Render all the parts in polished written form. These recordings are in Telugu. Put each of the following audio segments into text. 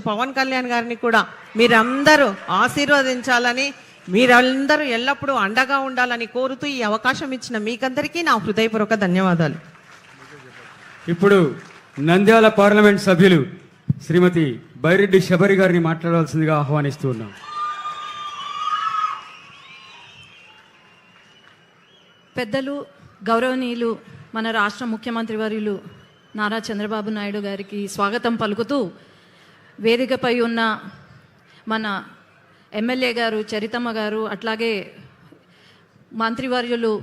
పవన్ కళ్యాణ్ గారిని కూడా మీరందరూ ఆశీర్వదించాలని, మీరందరూ ఎల్లప్పుడూ అండగా ఉండాలని కోరుతూ ఈ అవకాశం ఇచ్చిన మీకందరికీ నా హృదయపూర్వక ధన్యవాదాలు. ఇప్పుడు నంద్యాల పార్లమెంట్ సభ్యులు శ్రీమతి బైరెడ్డి శబరి గారిని మాట్లాడాల్సిందిగా ఆహ్వానిస్తూ ఉన్నాం. పెద్దలు, గౌరవనీయులు, మన రాష్ట్ర ముఖ్యమంత్రి వర్యులు నారా చంద్రబాబు నాయుడు గారికి స్వాగతం పలుకుతూ, వేదికపై ఉన్న మన ఎమ్మెల్యే గారు చరితమ్మ గారు, అట్లాగే మంత్రివర్యులు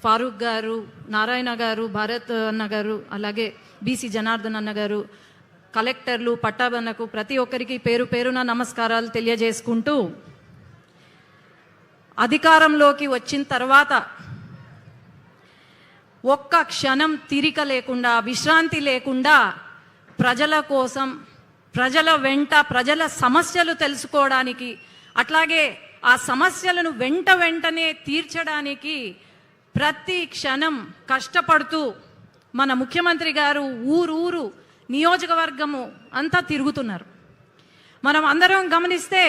ఫారూక్ గారు, నారాయణ గారు, భారత్ అన్న గారు, అలాగే బీసీ జనార్దన్ అన్న గారు, కలెక్టర్లు, పట్టాభన్నకు ప్రతి ఒక్కరికి పేరు పేరున నమస్కారాలు తెలియజేసుకుంటూ, అధికారంలోకి వచ్చిన తర్వాత ఒక్క క్షణం తీరిక లేకుండా, విశ్రాంతి లేకుండా ప్రజల కోసం, ప్రజల వెంట, ప్రజల సమస్యలు తెలుసుకోవడానికి, అట్లాగే ఆ సమస్యలను వెంటనే తీర్చడానికి ప్రతి క్షణం కష్టపడుతూ మన ముఖ్యమంత్రి గారు ఊరు నియోజకవర్గము అంతా తిరుగుతున్నారు. మనం అందరం గమనిస్తే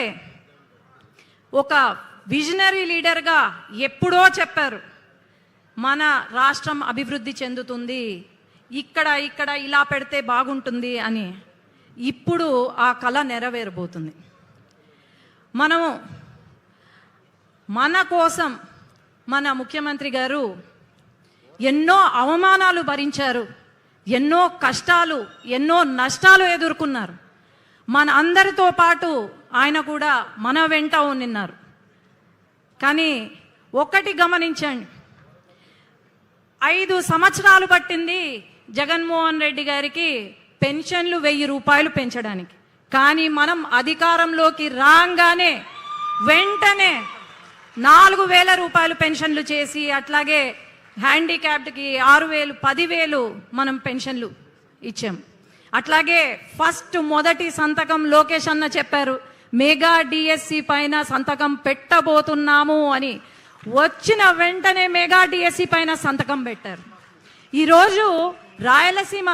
ఒక విజనరీ లీడర్గా ఎప్పుడో చెప్పారు, మన రాష్ట్రం అభివృద్ధి చెందుతుంది, ఇక్కడ ఇలా పెడితే బాగుంటుంది అని. ఇప్పుడు ఆ కళ నెరవేరబోతుంది. మనము మన కోసం మన ముఖ్యమంత్రి గారు ఎన్నో అవమానాలు భరించారు, ఎన్నో కష్టాలు, ఎన్నో నష్టాలు ఎదుర్కొన్నారు. మన అందరితో పాటు ఆయన కూడా మన వెంట ఉన్నారు. కానీ ఒక్కటి గమనించండి, 5 సంవత్సరాలు పట్టింది జగన్మోహన్ రెడ్డి గారికి పెన్షన్లు 1000 రూపాయలు పెంచడానికి. కానీ మనం అధికారంలోకి రాగానే వెంటనే 4000 రూపాయలు పెన్షన్లు చేసి, అట్లాగే హ్యాండిక్యాప్డ్కి 6000, 10,000 మనం పెన్షన్లు ఇచ్చాం. అట్లాగే మొదటి సంతకం లోకేష్ అన్న చెప్పారు, మెగా డిఎస్సి పైన సంతకం పెట్టబోతున్నాము అని. వచ్చిన వెంటనే మెగా డిఎస్సి పైన సంతకం పెట్టారు. ఈరోజు రాయలసీమ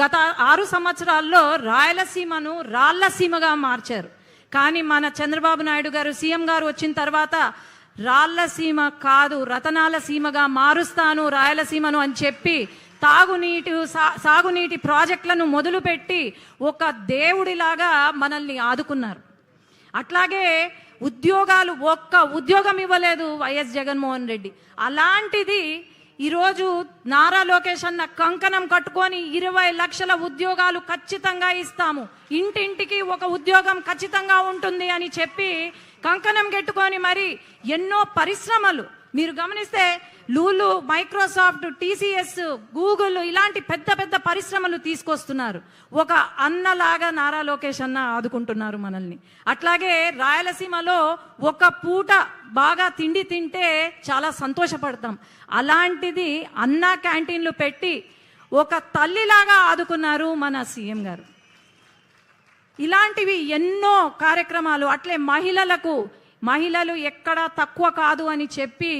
గత 6 సంవత్సరాల్లో రాయలసీమను రాళ్లసీమగా మార్చారు. కానీ మన చంద్రబాబు నాయుడు గారు సీఎం గారు వచ్చిన తర్వాత రాళ్లసీమ కాదు, రతనాల సీమగా మారుస్తాను రాయలసీమను అని చెప్పి సాగునీటి ప్రాజెక్టులను మొదలుపెట్టి ఒక దేవుడిలాగా మనల్ని ఆదుకున్నారు. అట్లాగే ఉద్యోగాలు, ఒక్క ఉద్యోగం ఇవ్వలేదు వైఎస్ జగన్మోహన్ రెడ్డి. అలాంటిది ఈరోజు నారా లోకేష్ అన్న కంకణం కట్టుకొని 20 లక్షల ఉద్యోగాలు ఖచ్చితంగా ఇస్తాము, ఇంటింటికి ఒక ఉద్యోగం ఖచ్చితంగా ఉంటుంది అని చెప్పి కంకణం కట్టుకొని మరి ఎన్నో పరిశ్రమలు మీరు గమనిస్తే లూలు, మైక్రోసాఫ్ట్, టీసీఎస్, గూగుల్ ఇలాంటి పెద్ద పరిశ్రమలు తీసుకొస్తున్నారు. ఒక అన్నలాగా నారా లోకేష్ అన్న ఆదుకుంటున్నారు మనల్ని. అట్లాగే రాయలసీమలో ఒక పూట బాగా తిండి తింటే చాలా సంతోషపడతాం. అలాంటిది అన్న క్యాంటీన్లు పెట్టి ఒక తల్లిలాగా ఆదుకున్నారు మన సీఎం గారు. ఇలాంటివి ఎన్నో కార్యక్రమాలు. అట్లే మహిళలు ఎక్కడా తక్కువ కాదు అని చెప్పి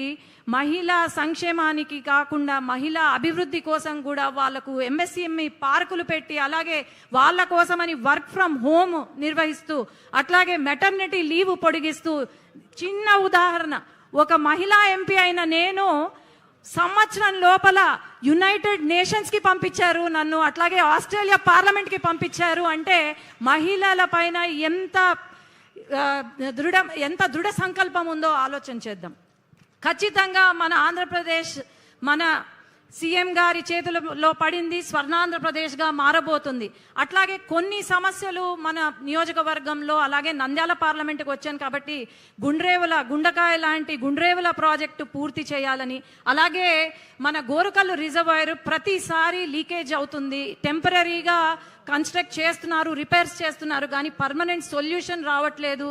మహిళా సంక్షేమానికి కాకుండా మహిళా అభివృద్ధి కోసం కూడా వాళ్లకు ఎంఎస్ఎంఈ పార్కులు పెట్టి, అలాగే వాళ్ళ కోసమని వర్క్ ఫ్రమ్ హోమ్ నిర్వహిస్తూ, అట్లాగే మెటర్నిటీ లీవ్ పొడిగిస్తూ. చిన్న ఉదాహరణ, ఒక మహిళా ఎంపీ అయిన నేను సంవత్సరం లోపల యునైటెడ్ నేషన్స్కి పంపించారు నన్ను, అట్లాగే ఆస్ట్రేలియా పార్లమెంట్కి పంపించారు. అంటే మహిళల పైన ఎంత దృఢ సంకల్పం ఉందో ఆలోచన చేద్దాం. ఖచ్చితంగా మన ఆంధ్రప్రదేశ్ మన సీఎం గారి చేతులలో పడింది, స్వర్ణాంధ్రప్రదేశ్గా మారబోతుంది. అట్లాగే కొన్ని సమస్యలు మన నియోజకవర్గంలో, అలాగే నంద్యాల పార్లమెంట్కి వచ్చాను కాబట్టి గుండకాయ లాంటి గుండ్రేవుల ప్రాజెక్టు పూర్తి చేయాలని, అలాగే మన గోరుకల్లు రిజర్వాయర్ ప్రతిసారి లీకేజ్ అవుతుంది, టెంపరీగా కన్స్ట్రక్ట్ చేస్తున్నారు, రిపేర్స్ చేస్తున్నారు, కానీ పర్మనెంట్ సొల్యూషన్ రావట్లేదు,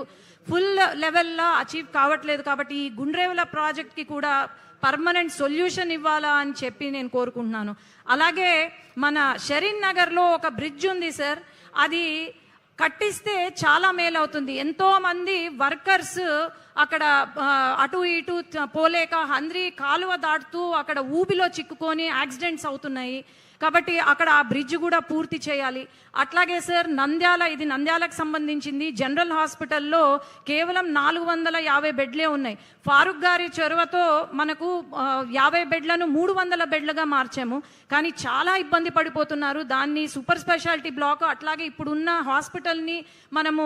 ఫుల్ లెవెల్లో అచీవ్ కావట్లేదు. కాబట్టి ఈ గుండ్రేవుల ప్రాజెక్ట్కి కూడా పర్మనెంట్ సొల్యూషన్ ఇవ్వాలా అని చెప్పి నేను కోరుకుంటున్నాను. అలాగే మన షరీన్ నగర్లో ఒక బ్రిడ్జ్ ఉంది సార్, అది కట్టిస్తే చాలా మేలు అవుతుంది. ఎంతో మంది వర్కర్స్ అక్కడ అటు ఇటు పోలేక హంద్రి కాలువ దాటుతూ అక్కడ ఊబిలో చిక్కుకొని యాక్సిడెంట్స్ అవుతున్నాయి. కాబట్టి అక్కడ ఆ బ్రిడ్జ్ కూడా పూర్తి చేయాలి. అట్లాగే సార్ నంద్యాల, ఇది నంద్యాలకు సంబంధించింది, జనరల్ హాస్పిటల్లో కేవలం 450 బెడ్లే ఉన్నాయి. ఫారూక్ గారి చొరవతో మనకు 50 బెడ్లను 300 బెడ్లుగా మార్చాము. కానీ చాలా ఇబ్బంది పడిపోతున్నారు. దాన్ని సూపర్ స్పెషాలిటీ బ్లాక్, అట్లాగే ఇప్పుడున్న హాస్పిటల్ని మనము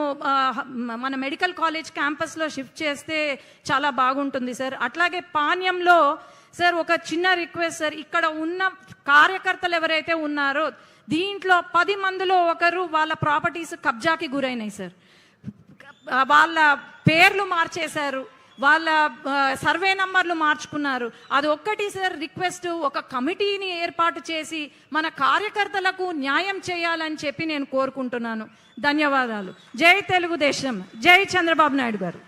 మన మెడికల్ కాలేజ్ క్యాంపస్లో షిఫ్ట్ చేస్తే చాలా బాగుంటుంది సార్. అట్లాగే పాణ్యంలో సార్ ఒక చిన్న రిక్వెస్ట్ సార్, ఇక్కడ ఉన్న కార్యకర్తలు ఎవరైతే ఉన్నారో దీంట్లో 10 మందిలో ఒకరు వాళ్ళ ప్రాపర్టీస్ కబ్జాకి గురైనాయి సార్. వాళ్ళ పేర్లు మార్చేశారు, వాళ్ళ సర్వే నంబర్లు మార్చుకున్నారు. అది ఒక్కటి సార్ రిక్వెస్ట్, ఒక కమిటీని ఏర్పాటు చేసి మన కార్యకర్తలకు న్యాయం చేయాలని చెప్పి నేను కోరుకుంటున్నాను. ధన్యవాదాలు. జై తెలుగుదేశం, జై చంద్రబాబు నాయుడు గారు,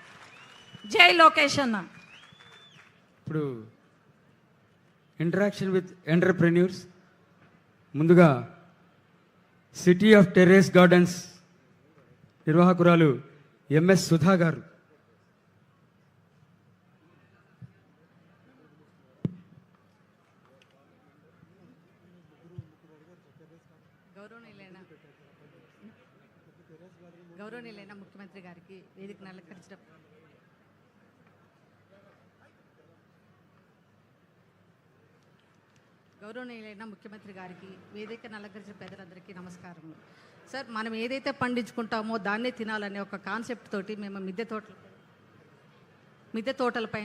జై లోకేష్ అన్న. ఇప్పుడు ఇంటరాక్షన్ విత్ ఎంటర్ప్రెన్యూర్స్, ముందుగా సిటీ ఆఫ్ టెర్రేస్ గార్డెన్స్ నిర్వాహకురాలు ఎంఎస్ సుధా గారు. గౌరవనీయులైన ముఖ్యమంత్రి గారికి వేదికను అలంకరించడం, గౌరవనీయులైన ముఖ్యమంత్రి గారికి వేదికను అలంకరించిన పెద్దలందరికీ నమస్కారములు. సార్, మనం ఏదైతే పండించుకుంటామో దాన్నే తినాలనే ఒక కాన్సెప్ట్ తోటి మేము మిద్దె తోటలపై